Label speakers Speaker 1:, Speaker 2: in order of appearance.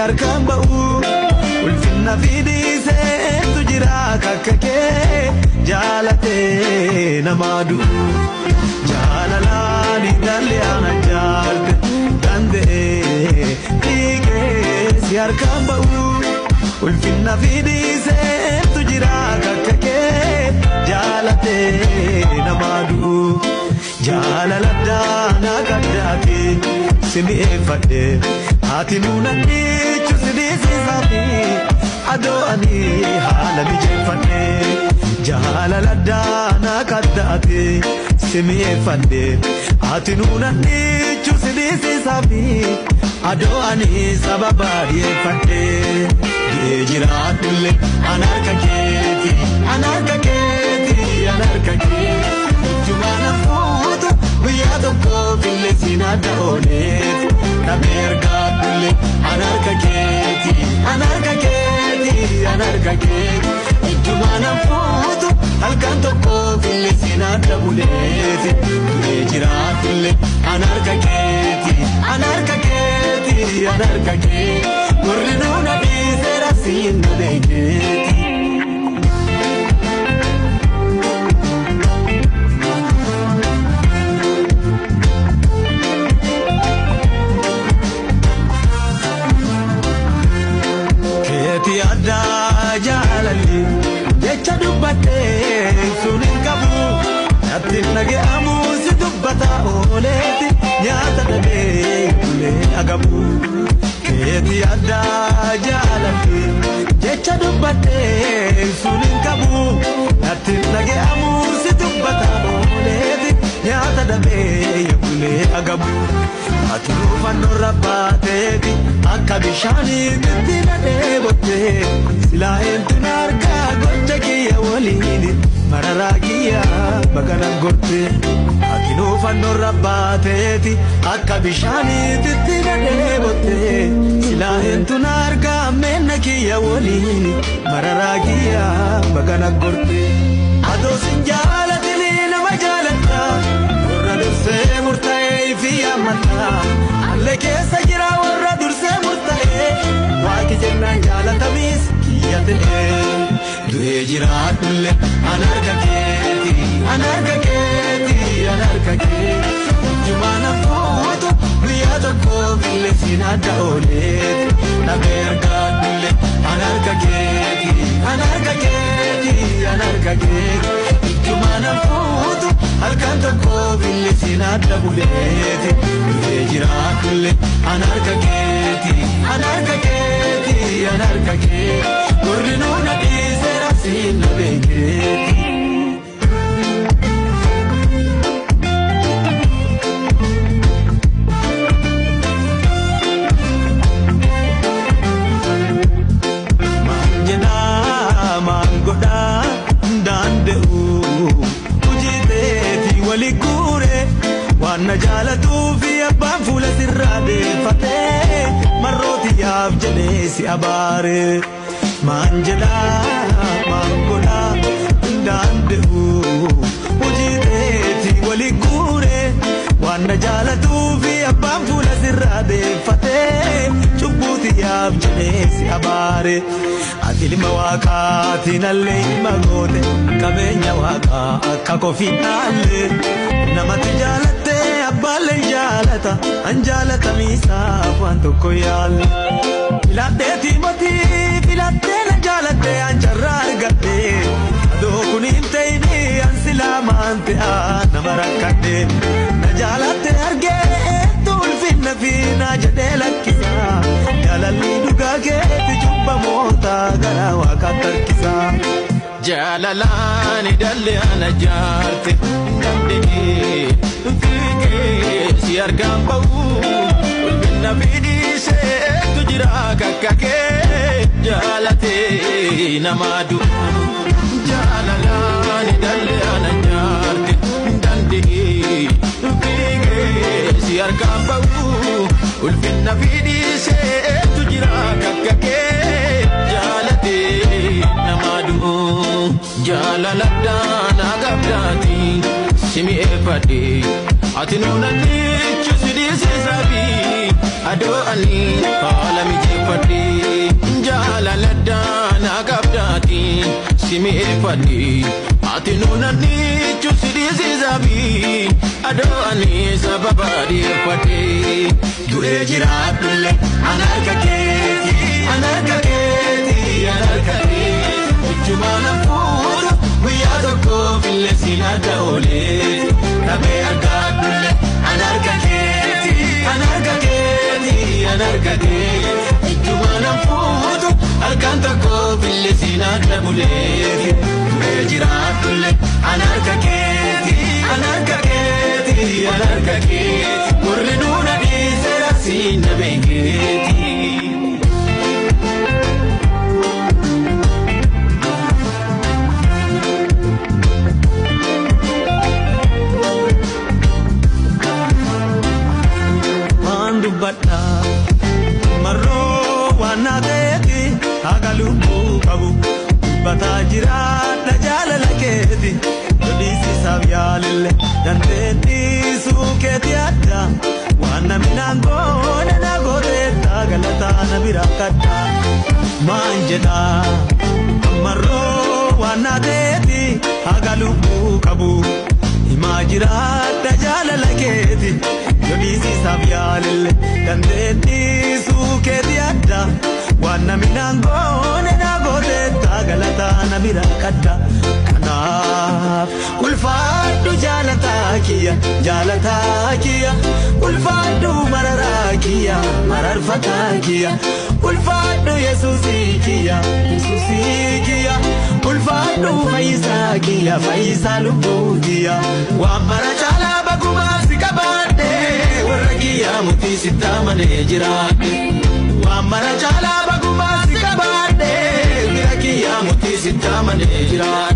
Speaker 1: harkaan ba'u ulfinna fiidisee tujira kakkakee jaalatee namaa du'u jaalalaan intalli ana jaarte danda'ee dhiigee si harkaan ba'u ulfinna fiidisee tujira kakkakee jaalatee namaa du'u jaalaladdaana kaddaatee simi'eeffadhe ati nuuna dhiichu sidisiisaafi adoo ani haala mijeeffadhe jaalaladdaana kaddaate simi'eeffadhe ati nuuna dhiichu sidisiisaafi adoo ani sababa dhiyeeffadhe dhi'ee jiraadhulle an harka keeti an harka keeti an harka keeti ijjumaan hafuutu guyyaa tokko filleessiin adda ooleet namni ergaadhulle an harka keeti an harka keeti an harka keeti ijjumaan hafuutu halkan tokko filleessiin adda buleet dhi'ee jiraadhulle an harka keeti an harka keeti an harka keeti warri nuuna dhiiseera siin nu beekeeti. Keeti addaa jaalalli jecha dubbattee sun hin qabu natti dhaga'amu si dubbata ooleeti nyaata dhabee bulee agabu. Keeti addaa jaalalli jecha dubbattee sun hin qabu natti dhaga'amu si dubbata ooleeti nyaata dhabee bulee agabu. Ati nuufannoo rabbaateeti akka bishaanii bitti nadhee bottee silaa eentuun argaa gocha kiyya waliin mararaa kiyya bagana gorte. Ati nuufannoo rabbaateeti akka bishaanii bitti nadhee bottee silaa eentuun argaa meenna kiyya waliin mararaa kiyya bagana gorte. Adoo sin jaalatini nama jaalatta warra dursee murtaa'ee fi ammataa allee keessa jira warra dursee murtaa'ee waaqi jennaan jaalatamis kiyya ta'ee du'ee jiraadhulle an harka keeti an harka keeti an harka keeti ijjumaan hafuutu guyyaa tokko filleessiin adda ooleet namni ergaadhulle an harka keeti an harka keeti an harka keeti ijjumaan hafuutu halkan tokko filleessiin adda buleeti du'ee jiraadhulle an harka keeti an harka keeti an harka keeti warri nuuna dhiiseera siin nu beekeeti. Maan jedhaa maan godhaa danda'u wali guure waan na jaalatuu fi abbaan fuula sirraa deeffatee marrootiyaaf jedhee si abaare. Maan jedhaa maan godhaa danda'u hojii teeti wali guure waan na jaalatuu fi abbaan fuula sirraa deeffatee cubbuutiyaaf jedhee si abaare. Ati ilma waaqaati nallee ilma goote qabeenya waaqaa akka kofiin dhaalle namatti jaalatte abbaallee jaalata an jaalatamiisaaf waan tokko yaalle. Filadhee tiimotii filadhee na jaalatte an carraa argadhe adoo kun hin ta'ini an silaa maan ta'a nama rakkadhe na jaalatte argee ulfinna fi na jedhee lakkisa jaalalli dhugaa keeti cubbamoota gara waaqaatti harkisa. Jaalalaan hidhallee ana jaarte dandeenye fiigee si argaan ba'u ulfinna fiidisee tujira kakkakee jaalatee namaa du'u. Jaalalaan hidhallee ana jaarte dandeenye fiigee si argaan ba'u ulfinna fiidisee tujira kakkakee jaalatee namaa du'u. Jaalaladhaan agabdaati simi'eeffadhe ati nuuna dhiichu sidisiisaafi adoo ani haala mijeeffadhe. fadi jalaladda na qabdati simi fadi atinunani chusidi zabi ado ani sababadi fadi dure jiradulle anarkaketi jumana fudu wiyadoko fille sinada ole tabe agadulle anarkaketi jumana fudu alkantako fille sinada ole dure jiradulle anarkaketi murriduna disera sinabengeti bata marro wana deeti agalubu kabu bata jira dajala laketi disi sabyalille danteeti suketi adda wana minango na gote tagalata nabira katta manjeda marro wana deeti agalubu kabu imajira dajala laketi disi sabyalille dandeeti suketi adda wana minango na gote tagalata nabira katta kanaf ulfaaddu jaalatakiya ulfaaddu mararakiya mararfatakiya ulfaaddu yesuusikiya ulfaaddu fayyisa lubbuutiya waan mara caalaa bagumaa si qabaadhe warra kiyya mutii sitti amanee jiraadhe waan mara caalaa bagumaa si qabaadhe warra kiyya mutii sitti amanee jiraadhe